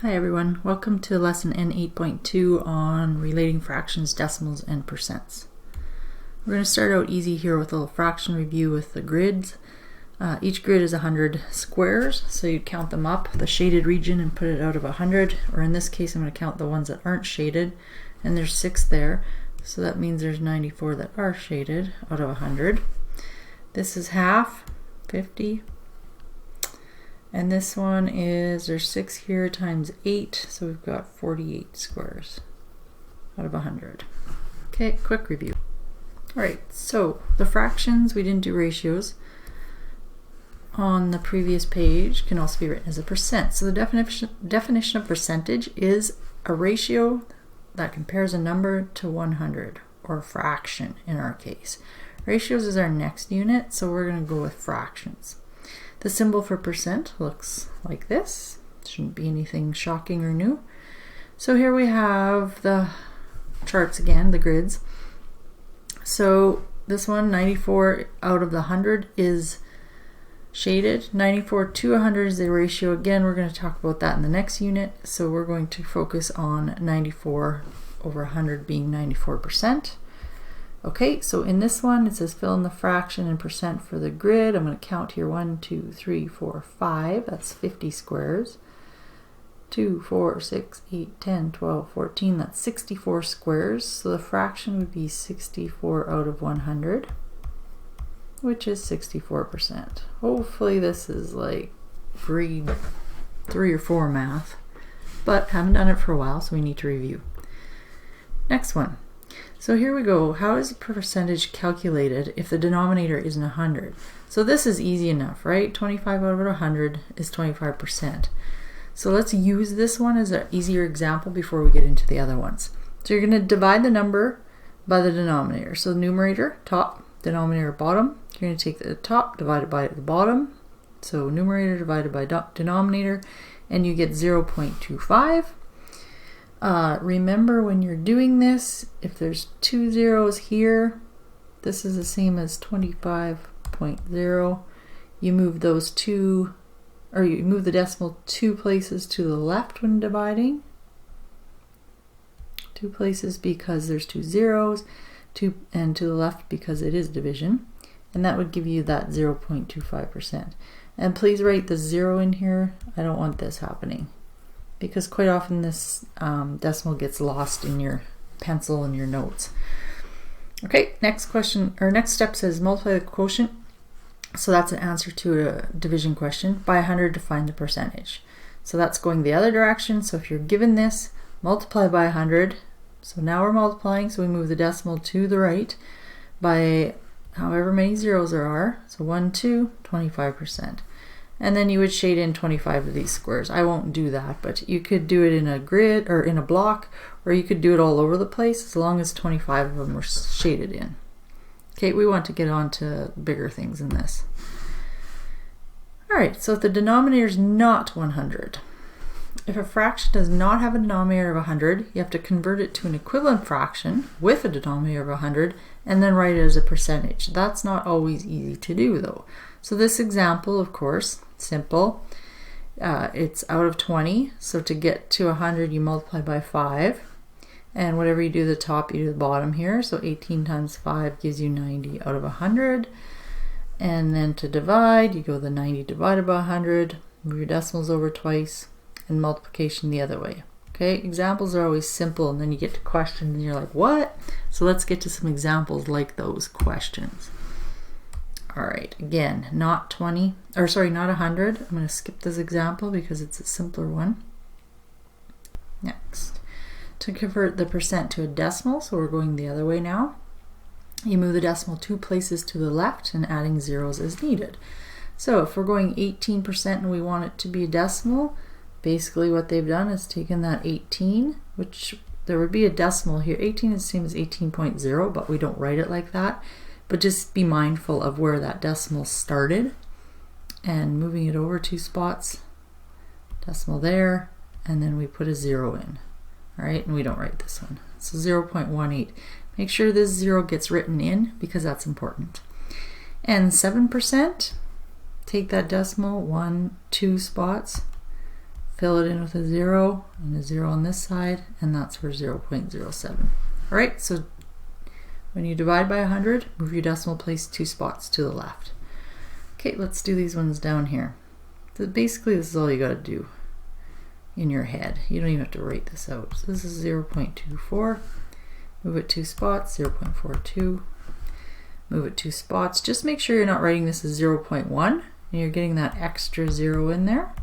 Hi everyone, welcome to lesson N8.2 on relating fractions, decimals, and percents. We're going to start out easy here with a little fraction review with the grids. Each grid is 100 squares, so you count them up, the shaded region, and put it out of 100, or in this case I'm going to count the ones that aren't shaded, and there's 6 there, so that means there's 94 that are shaded out of 100. This is half, 50. And this one is, there's 6 here times 8, so we've got 48 squares out of 100. Okay, quick review. Alright, so the fractions, we didn't do ratios on the previous page, can also be written as a percent. So the definition of percentage is a ratio that compares a number to 100, or a fraction in our case. Ratios is our next unit, so we're going to go with fractions. The symbol for percent looks like this. Shouldn't be anything shocking or new. So here we have the charts again, the grids. So this one, 94 out of the 100 is shaded. 94 to 100 is the ratio. Again, we're going to talk about that in the next unit. So we're going to focus on 94 over 100 being 94%. Okay, so in this one it says fill in the fraction and percent for the grid. I'm going to count here 1, 2, 3, 4, 5. That's 50 squares. 2, 4, 6, 8, 10, 12, 14. That's 64 squares. So the fraction would be 64 out of 100, which is 64%. Hopefully this is like grade 3 or 4 math, but haven't done it for a while, so we need to review. Next one. So here we go. How is a percentage calculated if the denominator isn't 100? So this is easy enough, right? 25 out of 100 is 25%. So let's use this one as an easier example before we get into the other ones. So you're going to divide the number by the denominator. So numerator, top, denominator, bottom. You're going to take the top divided by the bottom. So numerator divided by denominator, and you get 0.25. Remember when you're doing this, if there's 2 zeros here, this is the same as 25.0. You move those two, or you move the decimal 2 places to the left when dividing. 2 places because there's 2 zeros, and to the left because it is division. And that would give you that 0.25%. And please write the 0 in here. I don't want this happening, because quite often this decimal gets lost in your pencil and your notes. Okay, next question, or next step says multiply the quotient. So that's an answer to a division question by 100 to find the percentage. So that's going the other direction. So if you're given this, multiply by 100. So now we're multiplying, so we move the decimal to the right by however many zeros there are. So 1, 2, 25%. And then you would shade in 25 of these squares. I won't do that, but you could do it in a grid or in a block, or you could do it all over the place as long as 25 of them were shaded in. Okay, we want to get on to bigger things than this. Alright, so if the denominator is not 100, if a fraction does not have a denominator of 100, you have to convert it to an equivalent fraction with a denominator of 100 and then write it as a percentage. That's not always easy to do though. So this example, of course, simple. It's out of 20, so to get to 100 you multiply by 5, and whatever you do the top you do the bottom here. So 18 times 5 gives you 90 out of 100, and then to divide you go the 90 divided by 100, move your decimals over twice, and multiplication the other way. Okay, examples are always simple, and then you get to questions and you're like, what? So let's get to some examples like those questions. Alright, again, not 20, or sorry, not 100. I'm going to skip this example because it's a simpler one. Next, to convert the percent to a decimal, so we're going the other way now. You move the decimal 2 places to the left and adding zeros as needed. So if we're going 18% and we want it to be a decimal, basically what they've done is taken that 18, which there would be a decimal here. 18 is the same as 18.0, but we don't write it like that. But just be mindful of where that decimal started and moving it over 2 spots, decimal there, and then we put a 0 in. All right, and we don't write this one. So 0.18. Make sure this 0 gets written in because that's important. And 7%, take that decimal 1, 2 spots, fill it in with a 0 and a 0 on this side, and that's for 0.07. All right, so when you divide by 100, move your decimal place 2 spots to the left. Okay, let's do these ones down here. So basically, this is all you got to do in your head. You don't even have to write this out. So this is 0.24. Move it 2 spots, 0.42. Move it 2 spots. Just make sure you're not writing this as 0.1 and you're getting that extra 0 in there.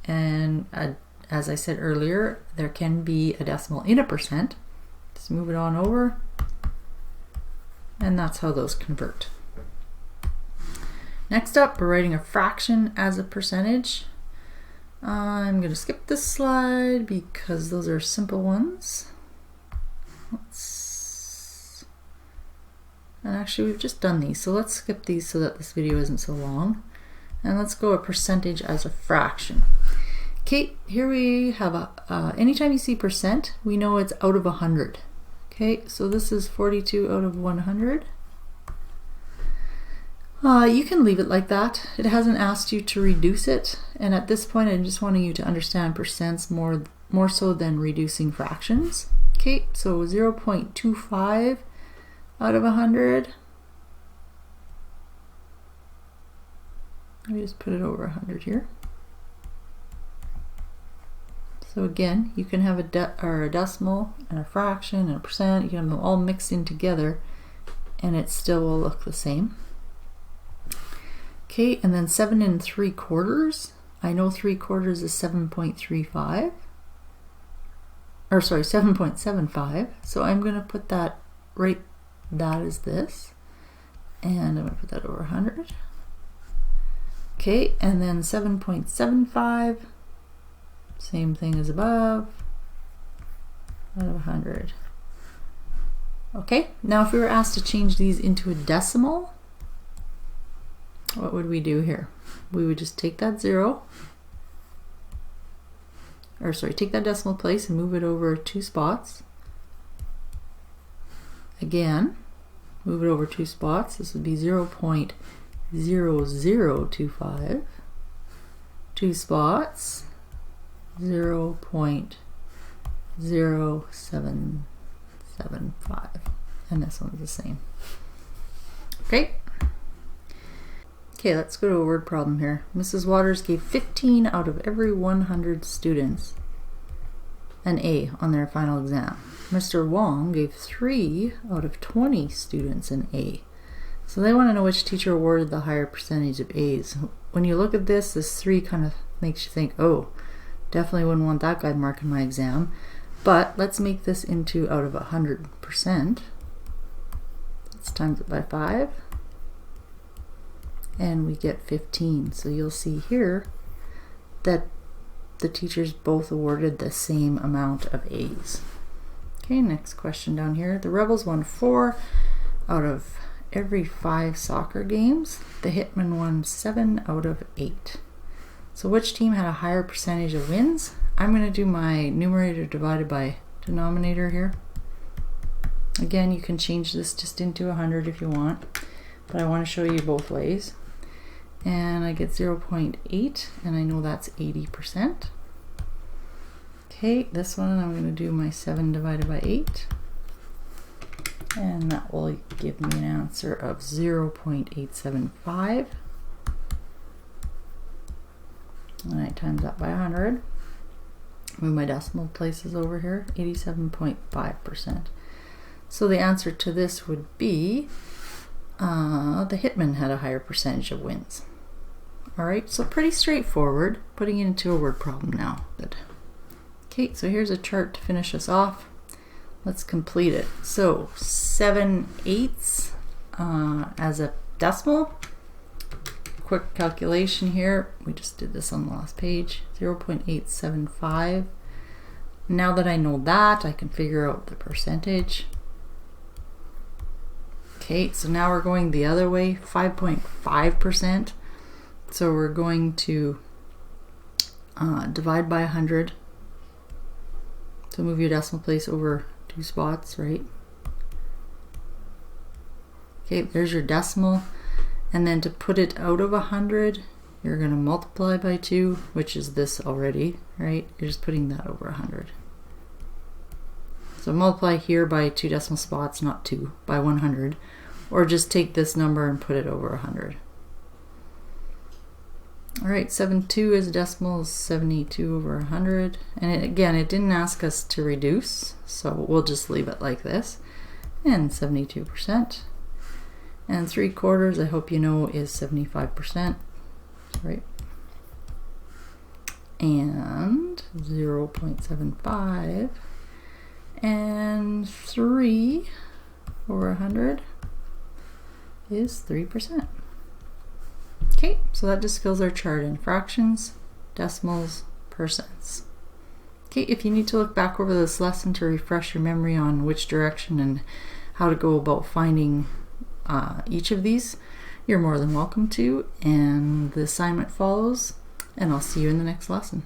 And as I said earlier, there can be a decimal in a percent. Just move it on over, and that's how those convert. Next up, we're writing a fraction as a percentage. I'm going to skip this slide because those are simple ones. And actually we've just done these, so let's skip these so that this video isn't so long. And let's go a percentage as a fraction. Okay, here we have anytime you see percent, we know it's out of 100. Okay, so this is 42 out of 100. You can leave it like that. It hasn't asked you to reduce it, and at this point I'm just wanting you to understand percents more so than reducing fractions. Okay, so 0.25 out of 100. Let me just put it over 100 here. So again, you can have a decimal and a fraction and a percent. You can have them all mixed in together and it still will look the same. Okay, and then 7 3/4. I know 3/4 is 7.35. Or sorry, 7.75. So I'm going to put that right, that is this. And I'm going to put that over 100. Okay, and then 7.75. Same thing as above, out of 100. Okay, now if we were asked to change these into a decimal, what would we do here? We would just take that 0, or sorry, take that decimal place and move it over 2 spots. Again, move it over 2 spots. This would be 0.0025. 2 spots. 0.0775, and this one's the same. Okay, let's go to a word problem here. Mrs. Waters gave 15 out of every 100 students an A on their final exam. Mr. Wong gave 3 out of 20 students an A. So they want to know which teacher awarded the higher percentage of A's. When you look at this 3 kind of makes you think, oh, definitely wouldn't want that guy marking my exam. But let's make this into out of 100%. Let's times it by 5. And we get 15. So you'll see here that the teachers both awarded the same amount of A's. Okay, next question down here. The Rebels won 4 out of every 5 soccer games. The Hitmen won 7 out of 8. So which team had a higher percentage of wins? I'm going to do my numerator divided by denominator here. Again, you can change this just into 100 if you want, but I want to show you both ways. And I get 0.8, and I know that's 80%. Okay, this one I'm going to do my 7 divided by 8. And that will give me an answer of 0.875. And I times that by 100. Move my decimal places over here, 87.5%. So the answer to this would be the Hitmen had a higher percentage of wins. Alright, so pretty straightforward. Putting it into a word problem now. Good. Okay, so here's a chart to finish us off. Let's complete it. So 7/8 as a decimal. Quick calculation here. We just did this on the last page. 0.875. Now that I know that, I can figure out the percentage. Okay, so now we're going the other way, 5.5%. So we're going to divide by 100. So move your decimal place over 2 spots, right? Okay, there's your decimal. And then to put it out of 100, you're going to multiply by 2, which is this already, right? You're just putting that over 100. So multiply here by 2 decimal spots, not 2, by 100. Or just take this number and put it over 100. Alright, 72 is decimal, 72 over 100. And again, it didn't ask us to reduce, so we'll just leave it like this. And 72%. And 3/4, I hope you know, is 75%. Right? And 0.75. And 3 over 100 is 3%. Okay, so that just fills our chart in fractions, decimals, percents. Okay, if you need to look back over this lesson to refresh your memory on which direction and how to go about finding each of these, you're more than welcome to, and the assignment follows, and I'll see you in the next lesson.